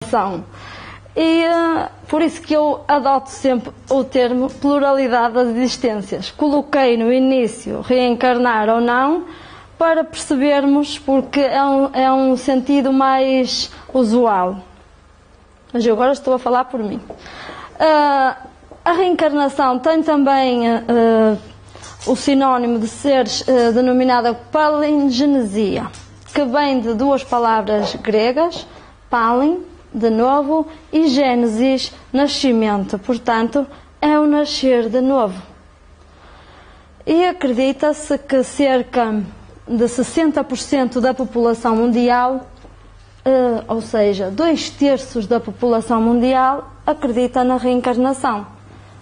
reencarnação. E por isso que eu adoto sempre o termo pluralidade das existências. Coloquei no início reencarnar ou não, para percebermos, porque é um sentido mais usual. Mas eu agora estou a falar por mim. A reencarnação tem também o sinónimo de ser denominada palingenesia, que vem de duas palavras gregas, palin, de novo, e gênesis, nascimento. Portanto, é o nascer de novo. E acredita-se que cerca de 60% da população mundial, ou seja, 2/3 da população mundial, acredita na reencarnação.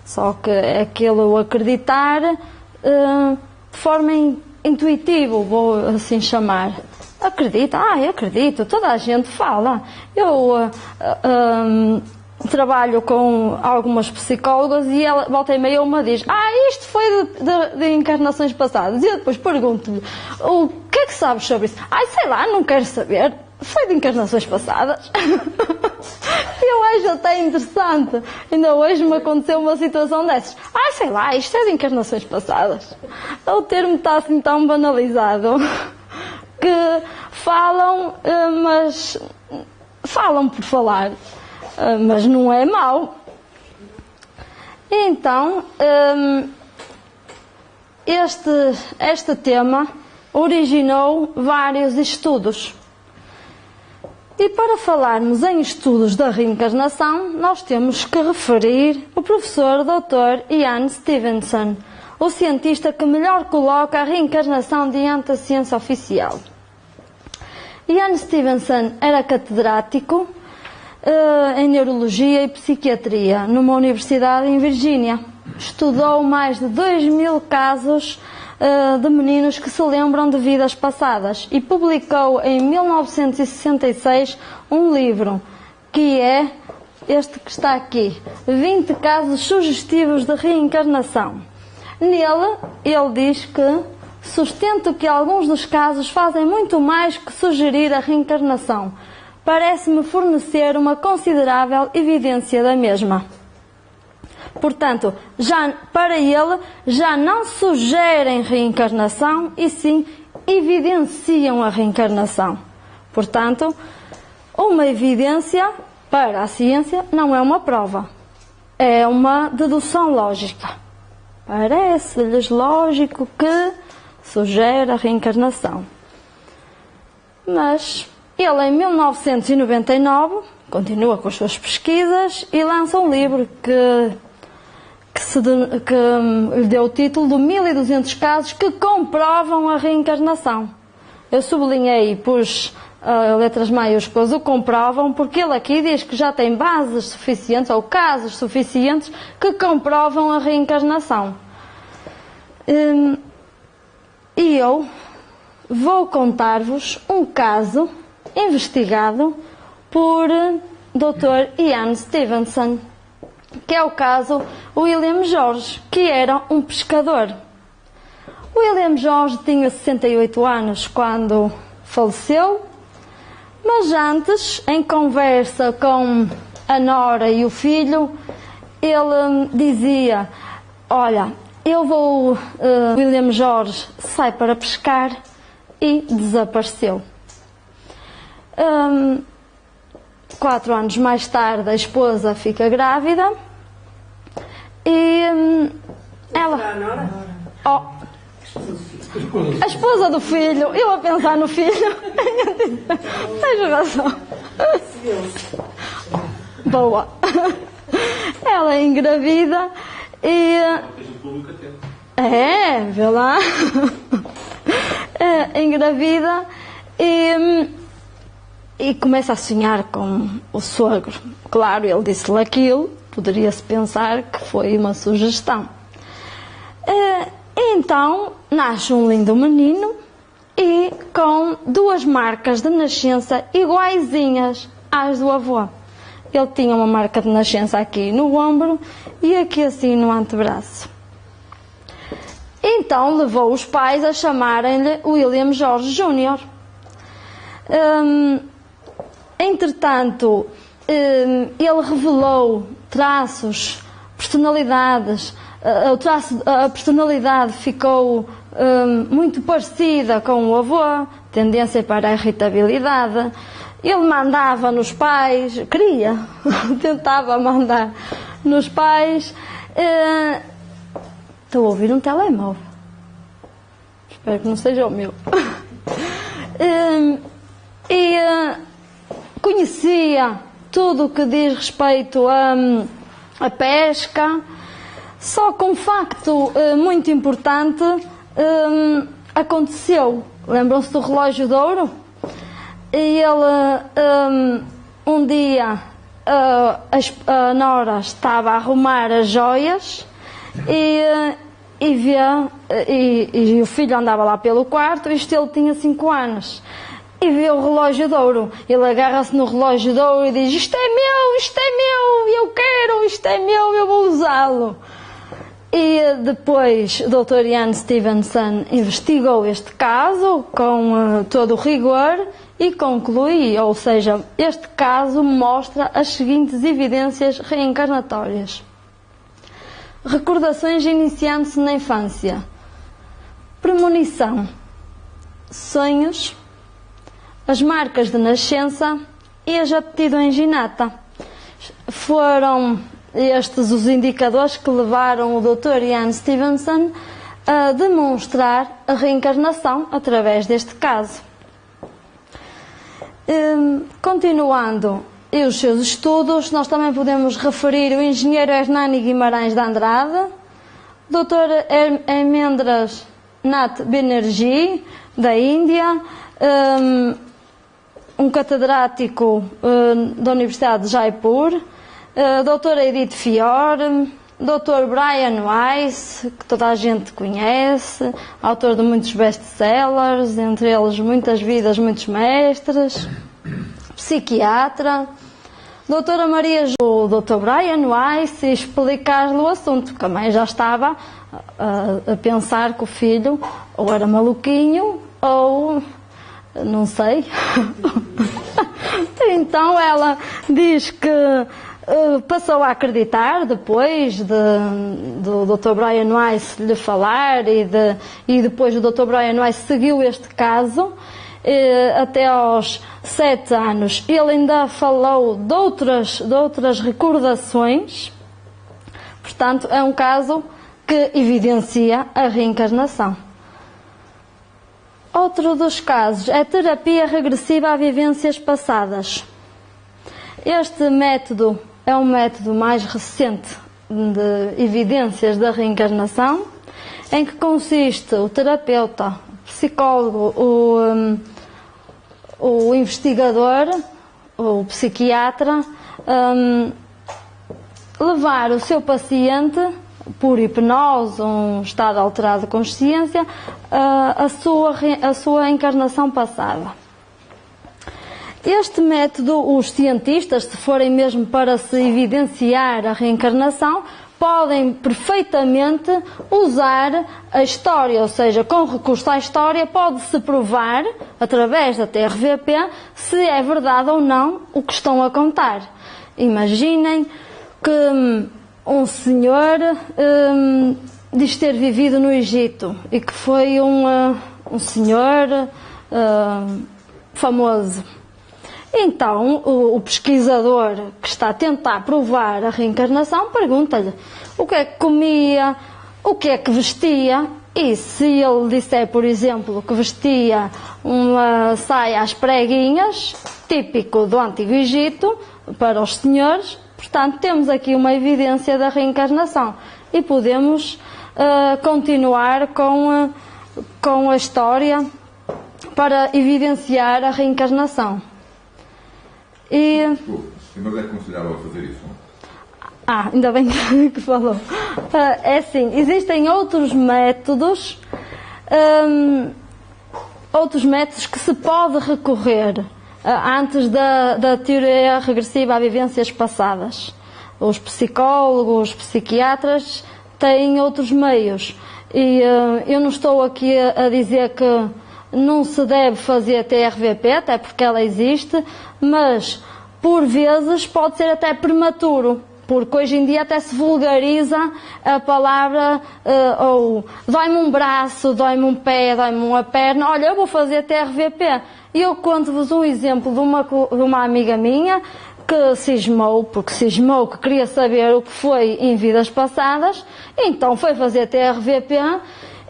Só que é aquilo acreditar de forma intuitiva, vou assim chamar. Acredita? Eu acredito, toda a gente fala. Eu trabalho com algumas psicólogas e ela, volta e meia, uma diz: isto foi de encarnações passadas. E eu depois pergunto-lhe: o que é que sabes sobre isso? Sei lá, não quero saber. Foi de encarnações passadas. Eu acho até interessante. Ainda hoje me aconteceu uma situação dessas. Sei lá, isto é de encarnações passadas. O termo está assim tão banalizado que falam, mas falam por falar. Mas não é mau. Então, este tema originou vários estudos. E para falarmos em estudos da reencarnação, nós temos que referir o professor Dr. Ian Stevenson, o cientista que melhor coloca a reencarnação diante da ciência oficial. Ian Stevenson era catedrático em Neurologia e Psiquiatria numa universidade em Virgínia. Estudou mais de 2.000 casos de meninos que se lembram de vidas passadas e publicou em 1966 um livro que é este que está aqui, 20 casos sugestivos de reencarnação. Nele, ele diz que sustento que alguns dos casos fazem muito mais que sugerir a reencarnação. Parece-me fornecer uma considerável evidência da mesma. Portanto, para ele, já não sugerem reencarnação, e sim evidenciam a reencarnação. Portanto, uma evidência para a ciência não é uma prova, é uma dedução lógica. Parece-lhes lógico que sugere a reencarnação. Mas ele, em 1999, continua com as suas pesquisas e lança um livro que lhe deu o título de 1200 casos que comprovam a reencarnação. Eu sublinhei e pus letras maiúsculas o comprovam, porque ele aqui diz que já tem bases suficientes ou casos suficientes que comprovam a reencarnação. E eu vou contar-vos um caso investigado por Dr. Ian Stevenson, que é o caso William George, que era um pescador. William George tinha 68 anos quando faleceu, mas antes, em conversa com a nora e o filho, ele dizia: olha, William George sai para pescar, e desapareceu. 4 anos mais tarde, a esposa fica grávida e ela... a esposa do filho, eu a pensar no filho, tens razão. Boa. Ela é engravida e... vê lá. Engravida e começa a sonhar com o sogro. Claro, ele disse-lhe aquilo, poderia-se pensar que foi uma sugestão. Então, nasce um lindo menino e com 2 marcas de nascença iguaizinhas às do avô. Ele tinha uma marca de nascença aqui no ombro e aqui assim no antebraço. Então levou os pais a chamarem-lhe William George Jr. Entretanto, ele revelou traços, personalidades. A personalidade ficou muito parecida com o avô, tendência para a irritabilidade. Ele mandava nos pais, tentava mandar nos pais. Estou a ouvir um telemóvel. Espero que não seja o meu. Conhecia tudo o que diz respeito à pesca, só que um facto muito importante aconteceu. Lembram-se do relógio de ouro? E ele, um dia, a Nora estava a arrumar as joias e o filho andava lá pelo quarto, ele tinha 5 anos. E vê o relógio de ouro. Ele agarra-se no relógio de ouro e diz: isto é meu, eu quero, isto é meu, eu vou usá-lo. E depois o Dr. Ian Stevenson investigou este caso com todo o rigor e conclui, ou seja, este caso mostra as seguintes evidências reencarnatórias. Recordações iniciando-se na infância, premonição, sonhos, as marcas de nascença e as aptidões inata. Foram estes os indicadores que levaram o Dr. Ian Stevenson a demonstrar a reencarnação através deste caso. Continuando os seus estudos, nós também podemos referir o engenheiro Hernani Guimarães de Andrade, Dr. Hemendra Nath Banerjee, da Índia, um catedrático da Universidade de Jaipur, Dr. Edith Fiore, Dr. Brian Weiss, que toda a gente conhece, autor de muitos best-sellers, entre eles Muitas Vidas, Muitos Mestres, psiquiatra. Doutora Maria o Dr. Brian Weiss explicar-lhe o assunto, que a mãe já estava a pensar que o filho ou era maluquinho ou não sei. Então ela diz que passou a acreditar depois do Dr. Brian Weiss lhe falar e depois o Dr. Brian Weiss seguiu este caso até aos 7 anos. Ele ainda falou de outras recordações. Portanto, é um caso que evidencia a reencarnação. Outro dos casos é terapia regressiva a vivências passadas. Este método é um método mais recente de evidências da reencarnação, em que consiste o terapeuta, o psicólogo, o investigador, o psiquiatra, levar o seu paciente, por hipnose, um estado alterado de consciência, a sua encarnação passada. Este método, os cientistas, se forem mesmo para se evidenciar a reencarnação, podem perfeitamente usar a história, ou seja, com recurso à história, pode-se provar, através da TRVP, se é verdade ou não o que estão a contar. Imaginem que um senhor diz ter vivido no Egito e que foi um senhor famoso. Então, o pesquisador que está a tentar provar a reencarnação pergunta-lhe o que é que comia, o que é que vestia, e se ele disser, por exemplo, que vestia uma saia às preguinhas, típico do Antigo Egito, para os senhores, portanto, temos aqui uma evidência da reencarnação e podemos continuar com a história para evidenciar a reencarnação. Mas é considerável fazer isso? Ainda bem que falou. É assim, existem outros métodos que se pode recorrer antes da teoria regressiva a vivências passadas. Os psicólogos, os psiquiatras têm outros meios. E eu não estou aqui a dizer que não se deve fazer TRVP, até porque ela existe, mas por vezes pode ser até prematuro, porque hoje em dia até se vulgariza a palavra ou dói-me um braço, dói-me um pé, dói-me uma perna, olha, eu vou fazer TRVP. E eu conto-vos um exemplo de uma amiga minha que cismou, que queria saber o que foi em vidas passadas, então foi fazer TRVP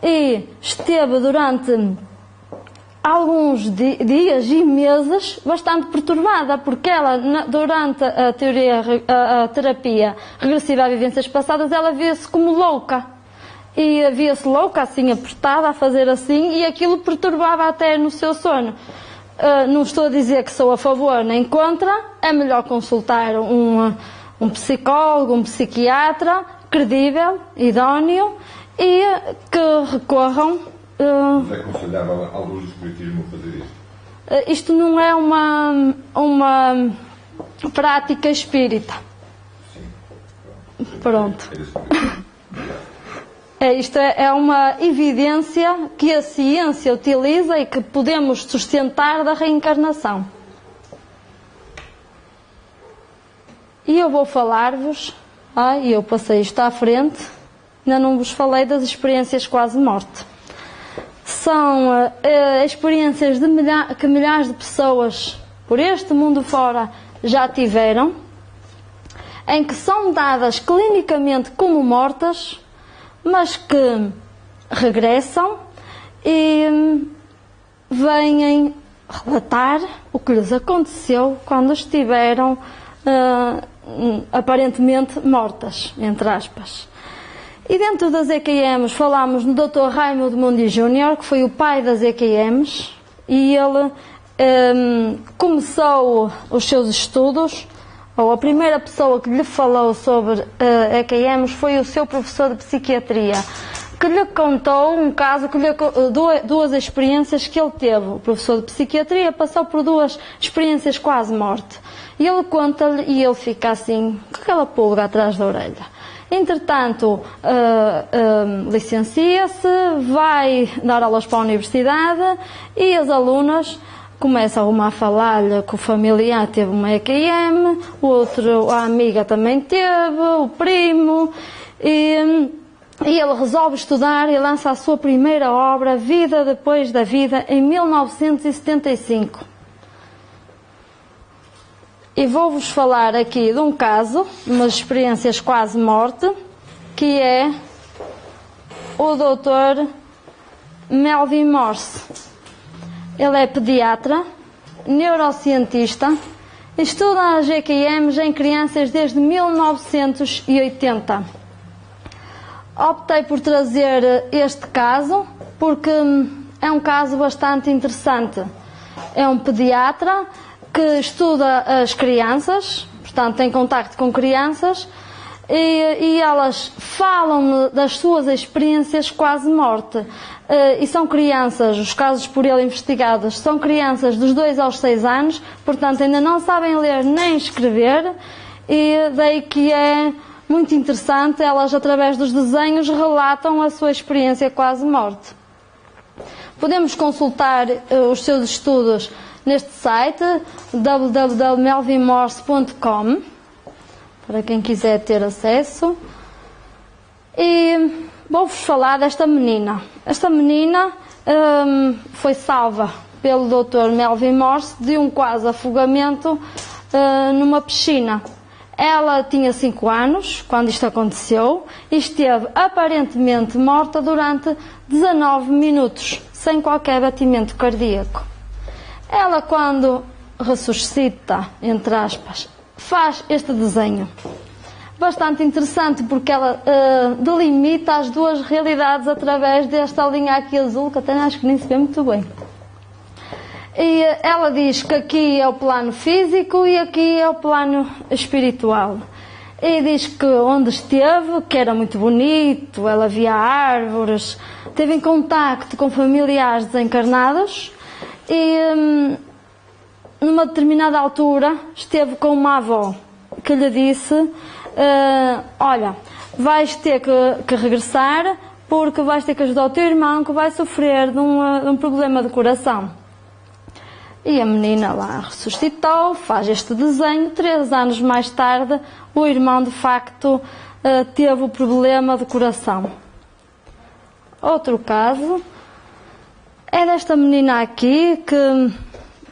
e esteve durante alguns dias e meses bastante perturbada, porque ela, durante a terapia regressiva a vivências passadas, ela via-se como louca. E via-se louca, assim, apertada, a fazer assim, e aquilo perturbava até no seu sono. Não estou a dizer que sou a favor nem contra, é melhor consultar um psicólogo, um psiquiatra, credível, idóneo, e que recorram. Mas é aconselhável à luz do espiritismo fazer isto? Isto não é uma prática espírita. Sim. Pronto. Isto é uma evidência que a ciência utiliza e que podemos sustentar da reencarnação. E eu vou falar-vos, e eu passei isto à frente, ainda não vos falei das experiências quase morte. São experiências que milhares de pessoas por este mundo fora já tiveram, em que são dadas clinicamente como mortas, mas que regressam e vêm relatar o que lhes aconteceu quando estiveram aparentemente mortas, entre aspas. E dentro das EQMs falámos no Dr. Raimundo Mundi Jr., que foi o pai das EQMs, e ele começou os seus estudos, ou a primeira pessoa que lhe falou sobre EQMs foi o seu professor de psiquiatria, que lhe contou um caso, duas experiências que ele teve. O professor de psiquiatria passou por duas experiências quase morte. E ele conta-lhe e ele fica assim, com aquela pulga atrás da orelha. Entretanto, licencia-se, vai dar aulas para a universidade e as alunas começam a falar-lhe que o familiar teve uma EQM, a amiga também teve, o primo, e ele resolve estudar e lança a sua primeira obra, Vida Depois da Vida, em 1975. E vou-vos falar aqui de um caso, umas experiências quase morte, que é o Dr. Melvin Morse. Ele é pediatra, neurocientista, estuda as EQMs em crianças desde 1980. Optei por trazer este caso porque é um caso bastante interessante. É um pediatra que estuda as crianças, portanto tem contacto com crianças, e elas falam das suas experiências quase morte. E são crianças, os casos por ele investigados, são crianças dos 2 aos 6 anos, portanto ainda não sabem ler nem escrever, e daí que é muito interessante, elas através dos desenhos relatam a sua experiência quase morte. Podemos consultar os seus estudos neste site, www.melvinmorse.com, para quem quiser ter acesso. E vou-vos falar desta menina. Esta menina foi salva pelo Dr. Melvin Morse de um quase afogamento numa piscina. Ela tinha 5 anos quando isto aconteceu e esteve aparentemente morta durante 19 minutos, sem qualquer batimento cardíaco. Ela, quando ressuscita, entre aspas, faz este desenho. Bastante interessante porque ela delimita as duas realidades através desta linha aqui azul, que até acho que nem se vê muito bem. E ela diz que aqui é o plano físico e aqui é o plano espiritual. E diz que onde esteve, que era muito bonito, ela via árvores, teve em contacto com familiares desencarnados e numa determinada altura esteve com uma avó que lhe disse: olha, vais ter que regressar porque vais ter que ajudar o teu irmão que vai sofrer de um problema de coração. E a menina lá ressuscitou, faz este desenho. 3 anos mais tarde, o irmão de facto teve o problema de coração. Outro caso é desta menina aqui que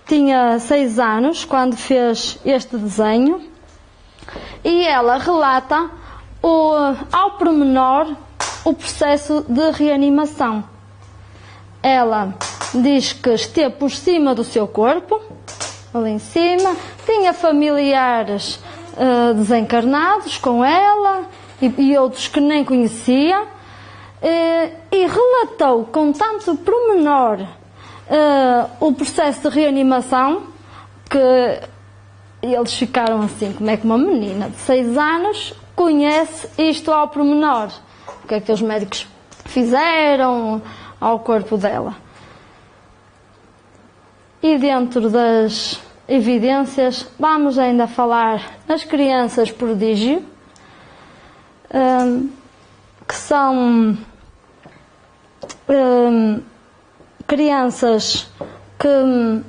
tinha 6 anos quando fez este desenho, e ela relata ao pormenor o processo de reanimação. Ela diz que esteve por cima do seu corpo, ali em cima, tinha familiares desencarnados com ela e outros que nem conhecia, e relatou com tanto pormenor o processo de reanimação que eles ficaram assim: como é que uma menina de 6 anos conhece isto ao pormenor? O que é que os médicos fizeram ao corpo dela? E dentro das evidências, vamos ainda falar nas crianças prodígio, que são crianças que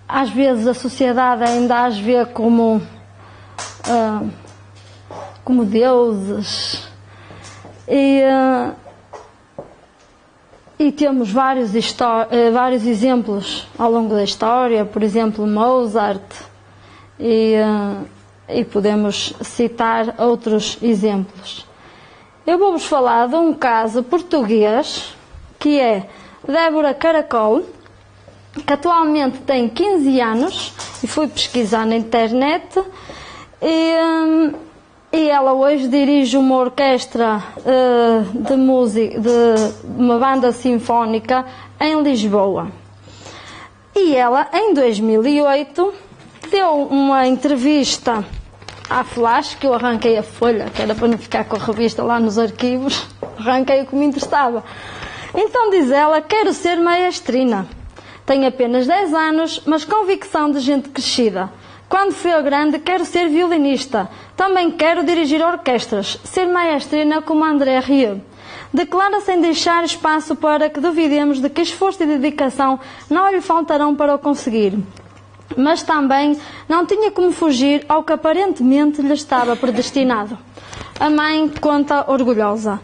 às vezes a sociedade ainda as vê como deuses, e temos vários exemplos ao longo da história, por exemplo Mozart, e podemos citar outros exemplos. Eu vou-vos falar de um caso português, que é Débora Caracol, que atualmente tem 15 anos, e fui pesquisar na internet, e ela hoje dirige uma orquestra de música, de uma banda sinfónica em Lisboa. E ela, em 2008, deu uma entrevista à Flash, que eu arranquei a folha, que era para não ficar com a revista lá nos arquivos, arranquei o que me interessava. Então diz ela: quero ser maestrina. Tenho apenas 10 anos, mas convicção de gente crescida. Quando for grande, quero ser violinista. Também quero dirigir orquestras, ser maestrina como André Rieu. Declara sem deixar espaço para que duvidemos de que esforço e dedicação não lhe faltarão para o conseguir. Mas também não tinha como fugir ao que aparentemente lhe estava predestinado. A mãe conta orgulhosa: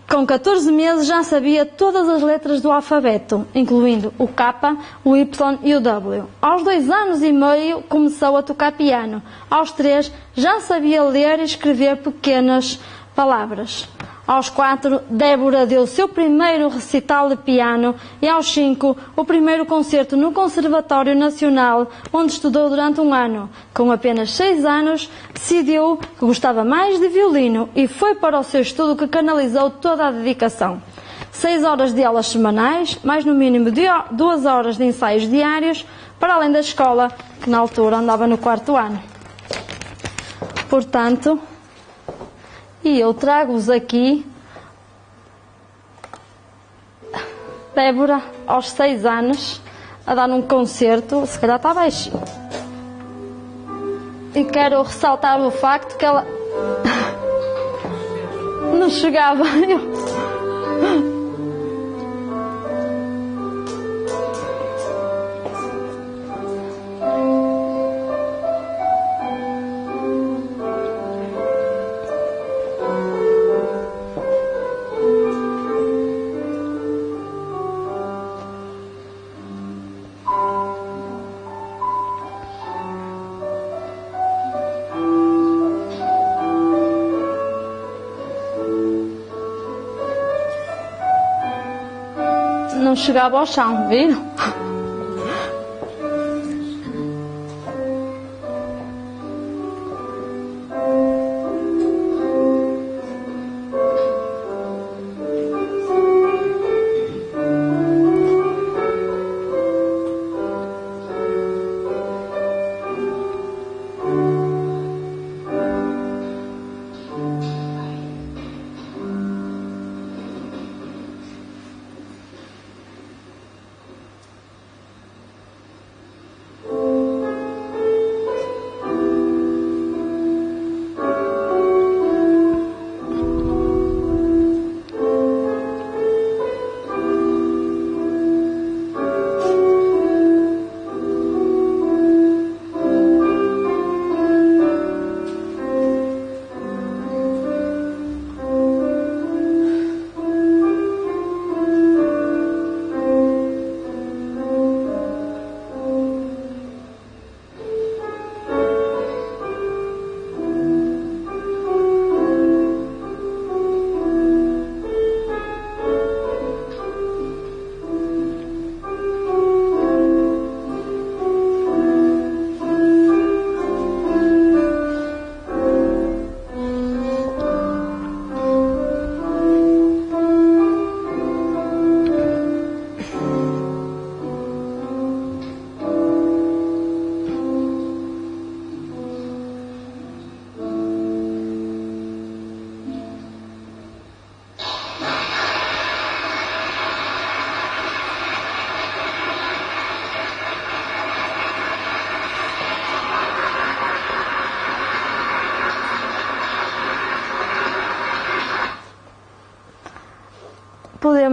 com 14 meses já sabia todas as letras do alfabeto, incluindo o K, o Y e o W. Aos 2 anos e meio começou a tocar piano. Aos 3 já sabia ler e escrever pequenas palavras. Aos 4, Débora deu o seu primeiro recital de piano, e aos 5, o primeiro concerto no Conservatório Nacional, onde estudou durante 1 ano. Com apenas 6 anos, decidiu que gostava mais de violino e foi para o seu estudo que canalizou toda a dedicação. 6 horas de aulas semanais, mais no mínimo 2 horas de ensaios diários, para além da escola, que na altura andava no 4º ano. Portanto, e eu trago-vos aqui Débora, aos 6 anos, a dar um concerto, se calhar está baixinho. E quero ressaltar o facto que ela não chegava. Não chegava ao chão, viram?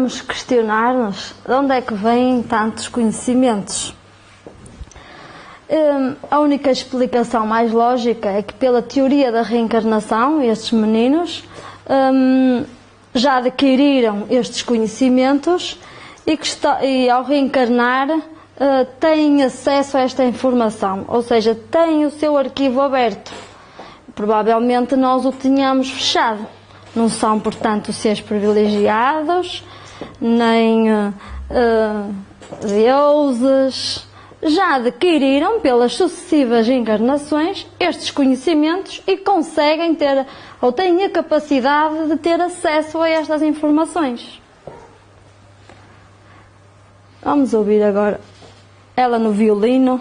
podemos questionar-nos de onde é que vêm tantos conhecimentos. A única explicação mais lógica é que, pela teoria da reencarnação, estes meninos já adquiriram estes conhecimentos e ao reencarnar têm acesso a esta informação, ou seja, têm o seu arquivo aberto. Provavelmente nós o tínhamos fechado. Não são, portanto, seres privilegiados, nem deuses. Já adquiriram, pelas sucessivas encarnações, estes conhecimentos e conseguem ter, ou têm a capacidade de ter acesso a estas informações. Vamos ouvir agora ela no violino.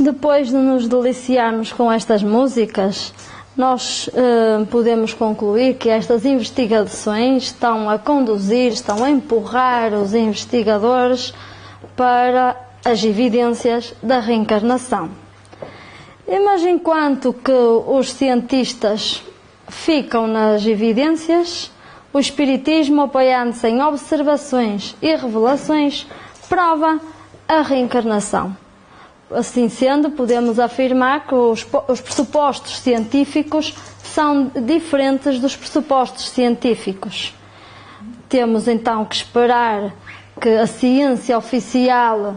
Depois de nos deliciarmos com estas músicas, nós podemos concluir que estas investigações estão a conduzir, estão a empurrar os investigadores para as evidências da reencarnação. Mas enquanto que os cientistas ficam nas evidências, o Espiritismo, apoiando-se em observações e revelações, prova a reencarnação. Assim sendo, podemos afirmar que os pressupostos científicos são diferentes dos pressupostos científicos. Temos então que esperar que a ciência oficial,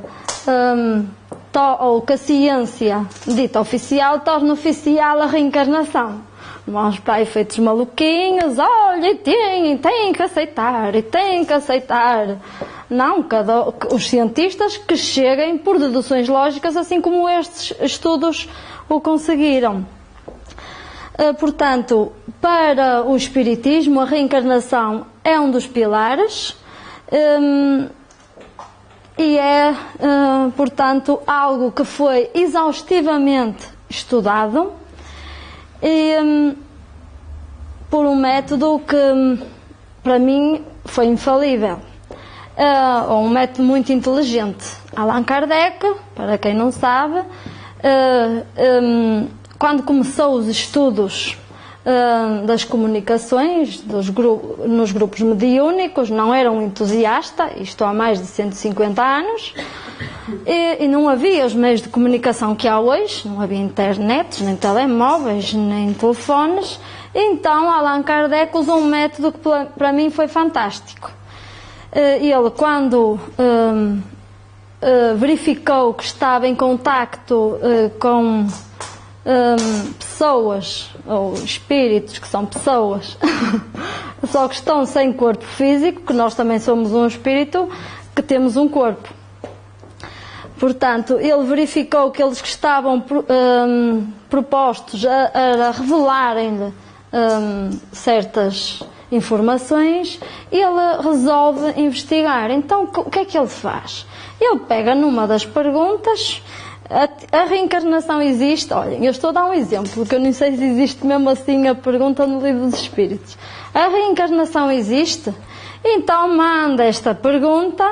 ou que a ciência dita oficial, torne oficial a reencarnação. Nós, para efeitos maluquinhos, olha, tem que aceitar, e tem que aceitar. Não, os cientistas que cheguem por deduções lógicas, assim como estes estudos o conseguiram. Portanto, para o Espiritismo, a reencarnação é um dos pilares e é, portanto, algo que foi exaustivamente estudado e por um método que, para mim, foi infalível. Um método muito inteligente. Allan Kardec, para quem não sabe, quando começou os estudos das comunicações nos grupos mediúnicos, não era um entusiasta, isto há mais de 150 anos, e não havia os meios de comunicação que há hoje, não havia internet, nem telemóveis, nem telefones. Então Allan Kardec usou um método que para mim foi fantástico. Ele, quando verificou que estava em contacto com pessoas, ou espíritos, que são pessoas, só que estão sem corpo físico, que nós também somos um espírito, que temos um corpo. Portanto, ele verificou que eles que estavam propostos a revelarem-lhe certas informações, ele resolve investigar. Então, o que é que ele faz? Ele pega numa das perguntas: a reencarnação existe? Olhem, eu estou a dar um exemplo, porque eu não sei se existe mesmo assim a pergunta no Livro dos Espíritos. A reencarnação existe? Então manda esta pergunta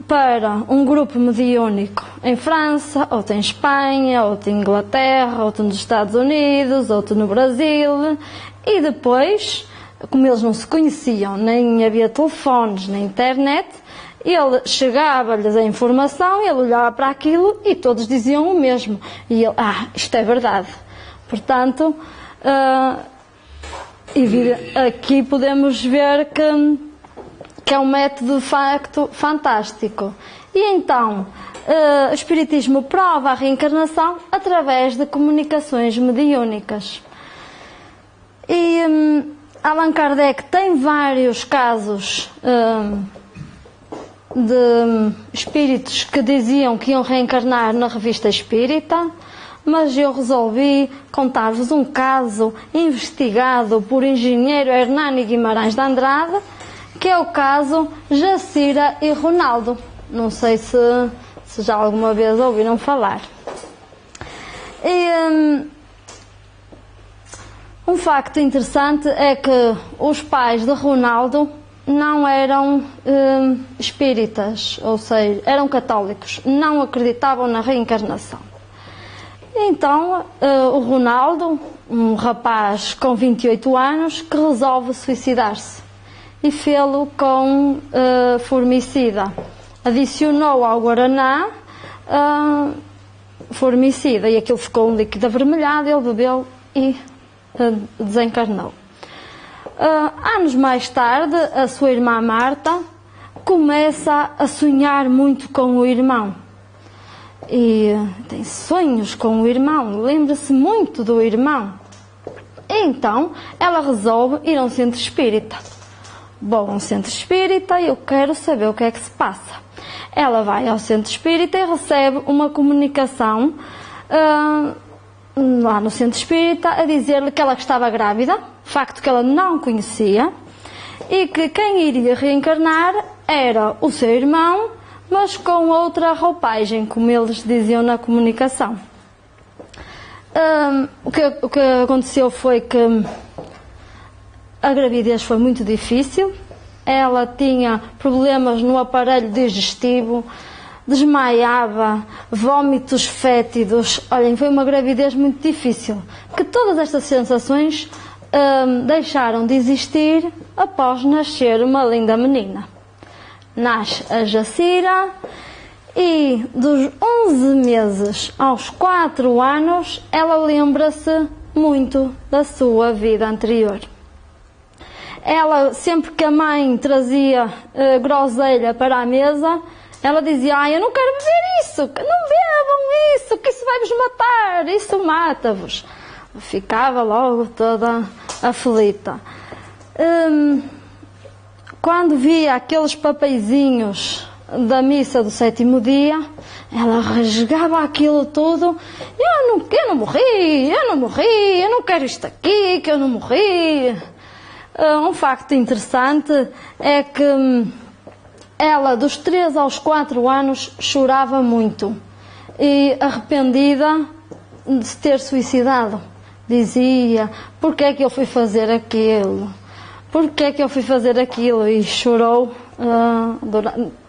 para um grupo mediúnico em França, outro em Espanha, outro em Inglaterra, outro nos Estados Unidos, outro no Brasil, e depois como eles não se conheciam, nem havia telefones, nem internet, ele chegava-lhes a informação, ele olhava para aquilo e todos diziam o mesmo. E ele, isto é verdade. Portanto, aqui podemos ver que é um método de facto fantástico. E então, o Espiritismo prova a reencarnação através de comunicações mediúnicas. E Allan Kardec tem vários casos de espíritos que diziam que iam reencarnar na Revista Espírita, mas eu resolvi contar-vos um caso investigado por engenheiro Hernani Guimarães de Andrade, que é o caso Jacira e Ronaldo. Não sei se já alguma vez ouviram falar. E um facto interessante é que os pais de Ronaldo não eram espíritas, ou seja, eram católicos, não acreditavam na reencarnação. Então, o Ronaldo, um rapaz com 28 anos, que resolve suicidar-se e fê-lo com formicida. Adicionou ao guaraná formicida e aquilo ficou um líquido avermelhado, ele bebeu e desencarnou. Anos mais tarde, a sua irmã Marta começa a sonhar muito com o irmão. E tem sonhos com o irmão, lembra-se muito do irmão. Então, ela resolve ir a um centro espírita. Vou a um centro espírita e eu quero saber o que é que se passa. Ela vai ao centro espírita e recebe uma comunicação lá no centro espírita a dizer-lhe que ela estava grávida, facto que ela não conhecia, e que quem iria reencarnar era o seu irmão, mas com outra roupagem, como eles diziam na comunicação. O que aconteceu foi que a gravidez foi muito difícil, ela tinha problemas no aparelho digestivo, desmaiava, vômitos fétidos. Olhem, foi uma gravidez muito difícil, que todas estas sensações deixaram de existir após nascer uma linda menina. Nasce a Jacira e dos 11 meses aos 4 anos ela lembra-se muito da sua vida anterior. Ela, sempre que a mãe trazia groselha para a mesa, ela dizia: eu não quero beber isso, não bebam isso, que isso vai-vos matar, isso mata-vos. Ficava logo toda aflita. Quando via aqueles papeizinhos da missa do 7º dia, ela rasgava aquilo tudo. Eu não morri, eu não quero isto aqui, que eu não morri. Um facto interessante é que ela, dos 3 aos 4 anos, chorava muito e arrependida de se ter suicidado. Dizia: porque é que eu fui fazer aquilo? Porque é que eu fui fazer aquilo? E chorou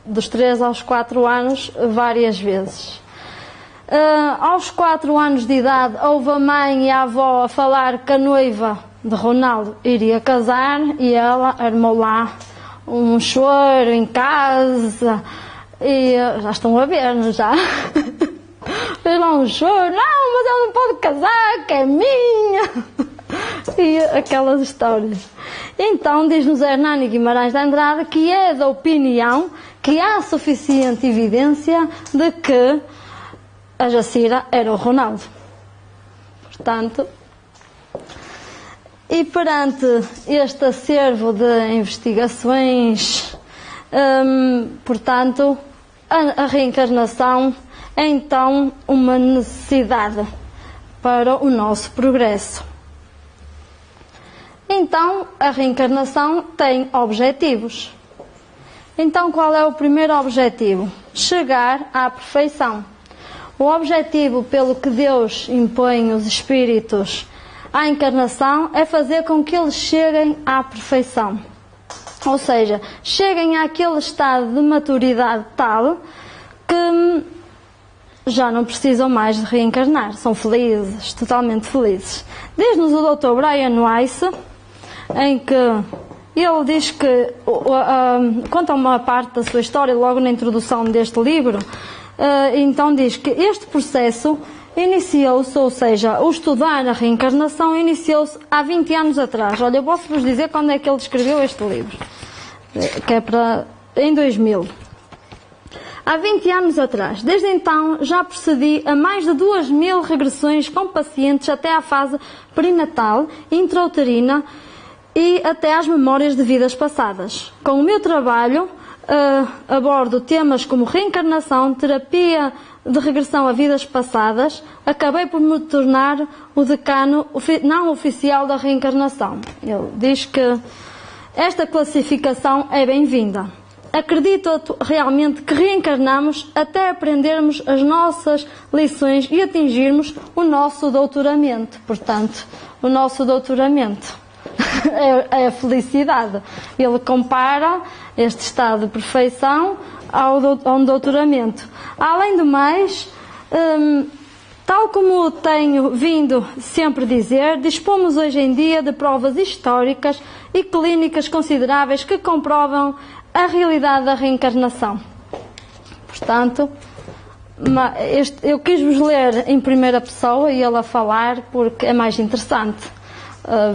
dos 3 aos 4 anos várias vezes. Aos 4 anos de idade, houve a mãe e a avó a falar que a noiva de Ronaldo iria casar e ela armou lá um choro em casa e já estão a ver, não já? Fez lá um choro: não, mas ela não pode casar, que é minha. E aquelas histórias. Então diz-nos Hernani Guimarães de Andrade que é da opinião que há suficiente evidência de que a Jacira era o Ronaldo. Portanto, e perante este acervo de investigações, portanto, a reencarnação é então uma necessidade para o nosso progresso. Então, a reencarnação tem objetivos. Então, qual é o primeiro objetivo? Chegar à perfeição. O objetivo pelo que Deus impõe os espíritos à encarnação é fazer com que eles cheguem à perfeição. Ou seja, cheguem àquele estado de maturidade tal que já não precisam mais de reencarnar. São felizes, totalmente felizes. Diz-nos o Dr. Brian Weiss em que ele diz que conta uma parte da sua história logo na introdução deste livro. Então diz que este processo iniciou-se, ou seja, o estudar a reencarnação iniciou-se há 20 anos atrás. Olha, eu posso-vos dizer quando é que ele escreveu este livro, que é em 2000. Há 20 anos atrás. Desde então já procedi a mais de 2000 regressões com pacientes até à fase perinatal, intrauterina e até às memórias de vidas passadas. Com o meu trabalho abordo temas como reencarnação, terapia de regressão a vidas passadas. Acabei por me tornar o decano não oficial da reencarnação. Ele diz que esta classificação é bem-vinda. Acredito realmente que reencarnamos até aprendermos as nossas lições e atingirmos o nosso doutoramento. Portanto, o nosso doutoramento é a felicidade. Ele compara este estado de perfeição a um doutoramento. Além do mais, tal como tenho vindo sempre dizer, dispomos hoje em dia de provas históricas e clínicas consideráveis que comprovam a realidade da reencarnação. Portanto, eu quis-vos ler em primeira pessoa e ele a falar porque é mais interessante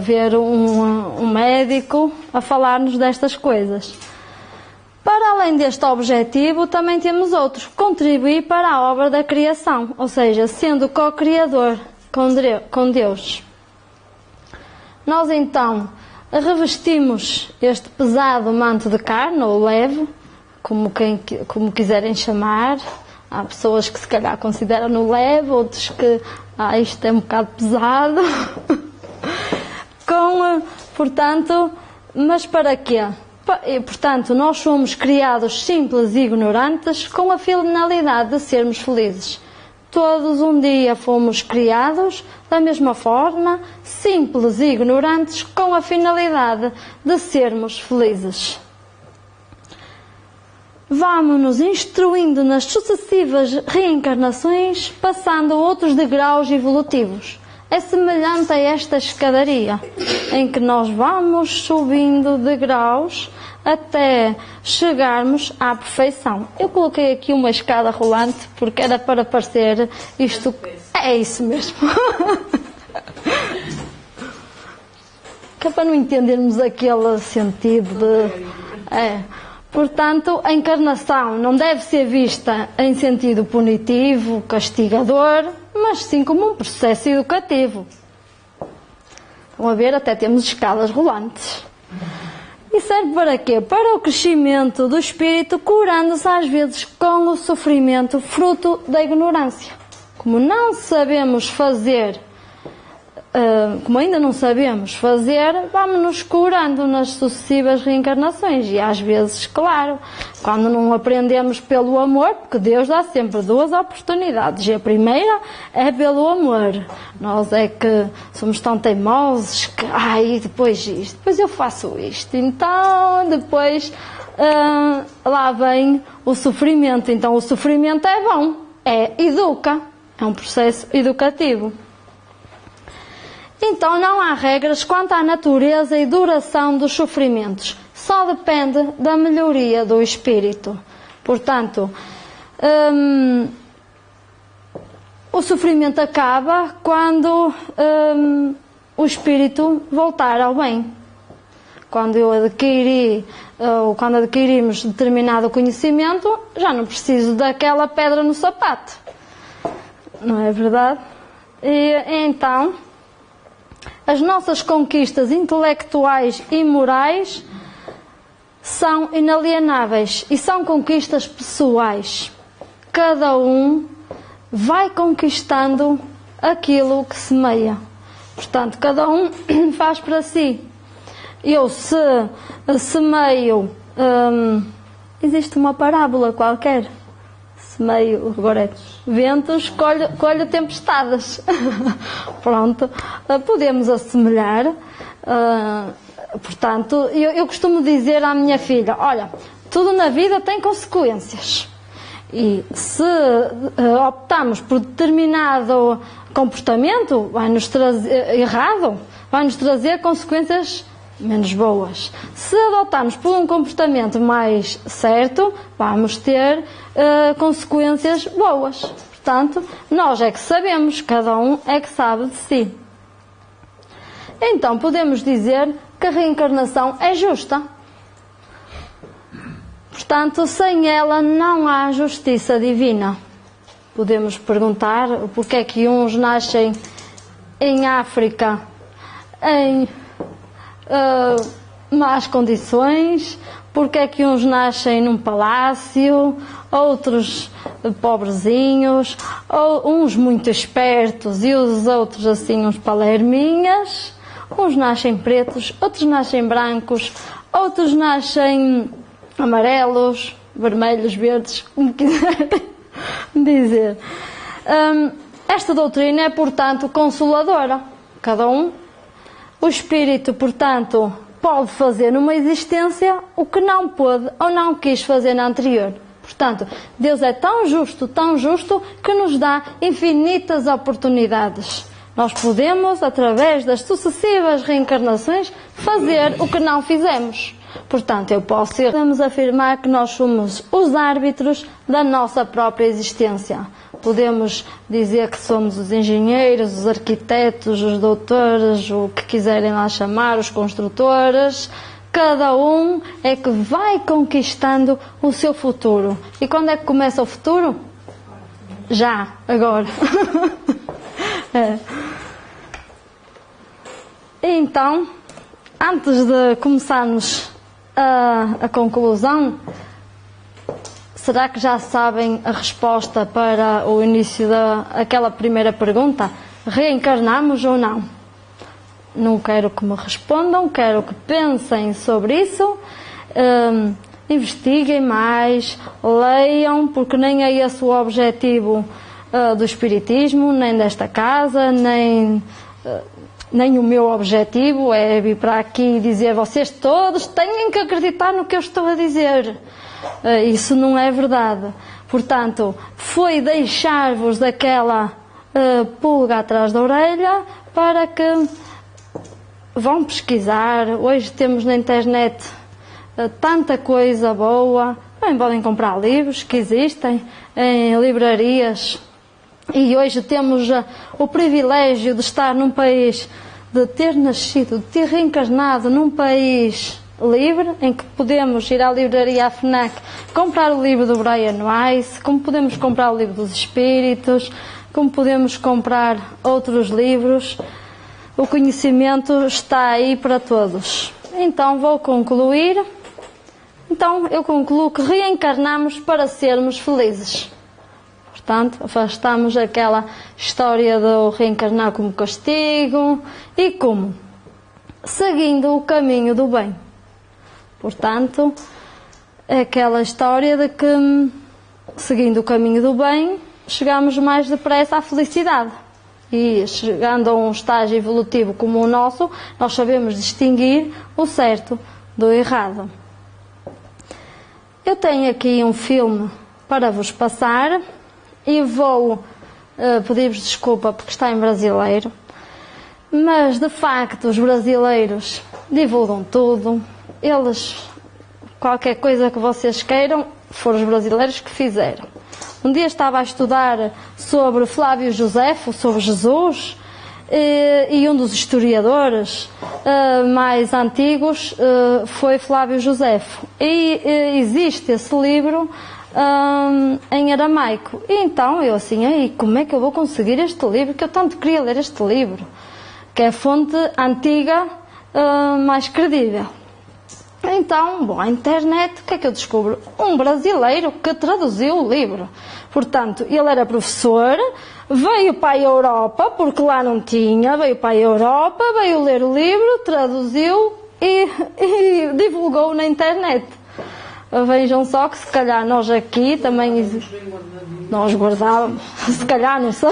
ver um médico a falar-nos destas coisas. Para além deste objetivo, também temos outro: contribuir para a obra da criação, ou seja, sendo co-criador com Deus. Nós então revestimos este pesado manto de carne, ou leve, como quiserem chamar. Há pessoas que se calhar consideram-no leve, outros que isto é um bocado pesado. Portanto, mas para quê? Portanto, nós somos criados simples e ignorantes com a finalidade de sermos felizes. Todos um dia fomos criados da mesma forma, simples e ignorantes, com a finalidade de sermos felizes. Vamos-nos instruindo nas sucessivas reencarnações, passando outros degraus evolutivos. É semelhante a esta escadaria, em que nós vamos subindo degraus até chegarmos à perfeição. Eu coloquei aqui uma escada rolante porque era para parecer isto. É isso mesmo. Que é para não entendermos aquele sentido de... Portanto, a encarnação não deve ser vista em sentido punitivo, castigador, mas sim como um processo educativo. Estão a ver? Até temos escadas rolantes. E serve para quê? Para o crescimento do espírito, curando-se às vezes com o sofrimento fruto da ignorância. Como não sabemos fazer, como ainda não sabemos fazer, vamos-nos curando nas sucessivas reencarnações. E às vezes, claro, quando não aprendemos pelo amor, porque Deus dá sempre duas oportunidades, e a primeira é pelo amor. Nós é que somos tão teimosos que, depois isto, depois eu faço isto, então depois lá vem o sofrimento. Então o sofrimento é bom, educa, é um processo educativo. Então não há regras quanto à natureza e duração dos sofrimentos. Só depende da melhoria do espírito. Portanto, o sofrimento acaba quando o espírito voltar ao bem. Quando adquirimos determinado conhecimento, já não preciso daquela pedra no sapato. Não é verdade? E então, as nossas conquistas intelectuais e morais são inalienáveis e são conquistas pessoais. Cada um vai conquistando aquilo que semeia. Portanto, cada um faz para si. Eu se semeio... existe uma parábola qualquer. Semeio, agora ventos, colho tempestades. Pronto, podemos assemelhar. Portanto, eu costumo dizer à minha filha: olha, tudo na vida tem consequências. E se optamos por determinado comportamento errado, vai-nos trazer consequências menos boas. Se adotarmos por um comportamento mais certo, vamos ter consequências boas. Portanto, nós é que sabemos, cada um é que sabe de si. Então, podemos dizer que a reencarnação é justa. Portanto, sem ela não há justiça divina. Podemos perguntar porque é que uns nascem em África em más condições, porque é que uns nascem num palácio, outros pobrezinhos, ou uns muito espertos e os outros assim uns palerminhas. Uns nascem pretos, outros nascem brancos, outros nascem amarelos, vermelhos, verdes, como quiserem dizer. Esta doutrina é, portanto, consoladora. Cada um, o espírito, portanto, pode fazer numa existência o que não pôde ou não quis fazer na anterior. Portanto, Deus é tão justo, que nos dá infinitas oportunidades. Nós podemos, através das sucessivas reencarnações, fazer o que não fizemos. Portanto, podemos afirmar que nós somos os árbitros da nossa própria existência. Podemos dizer que somos os engenheiros, os arquitetos, os doutores, o que quiserem lá chamar, os construtores. Cada um é que vai conquistando o seu futuro. E quando é que começa o futuro? Já, agora. Então, antes de começarmos a conclusão, será que já sabem a resposta para o início daquela primeira pergunta? Reencarnamos ou não? Não quero que me respondam, quero que pensem sobre isso, investiguem mais, leiam, porque nem é esse o objetivo do Espiritismo, nem desta casa, nem o meu objetivo é vir para aqui e dizer vocês todos têm que acreditar no que eu estou a dizer. Isso não é verdade. Portanto, foi deixar-vos daquela pulga atrás da orelha para que vão pesquisar. Hoje temos na internet tanta coisa boa. Bem, podem comprar livros que existem em livrarias. E hoje temos o privilégio de estar num país, de ter nascido, de ter reencarnado num país livre, em que podemos ir à livraria, à FNAC, comprar o livro do Brian Weiss, como podemos comprar o livro dos Espíritos, como podemos comprar outros livros. O conhecimento está aí para todos. Então vou concluir. Então eu concluo que reencarnamos para sermos felizes. Portanto, afastamos aquela história do reencarnar como castigo. E como? Seguindo o caminho do bem. Portanto, é aquela história de que, seguindo o caminho do bem, chegamos mais depressa à felicidade. E chegando a um estágio evolutivo como o nosso, nós sabemos distinguir o certo do errado. Eu tenho aqui um filme para vos passar e vou pedir-vos desculpa porque está em brasileiro, mas de facto os brasileiros divulgam tudo. Eles, qualquer coisa que vocês queiram, foram os brasileiros que fizeram. Um dia estava a estudar sobre Flávio Josefo, sobre Jesus, e um dos historiadores mais antigos foi Flávio Josefo. E existe esse livro em aramaico. E então eu assim, como é que eu vou conseguir este livro? Que eu tanto queria ler este livro, que é a fonte antiga mais credível. Então, a internet, o que é que eu descubro? Um brasileiro que traduziu o livro. Portanto, ele era professor, veio para a Europa, porque lá não tinha, veio para a Europa, veio ler o livro, traduziu e divulgou na internet. Vejam só que se calhar nós aqui também nós guardávamos, se calhar, não sei.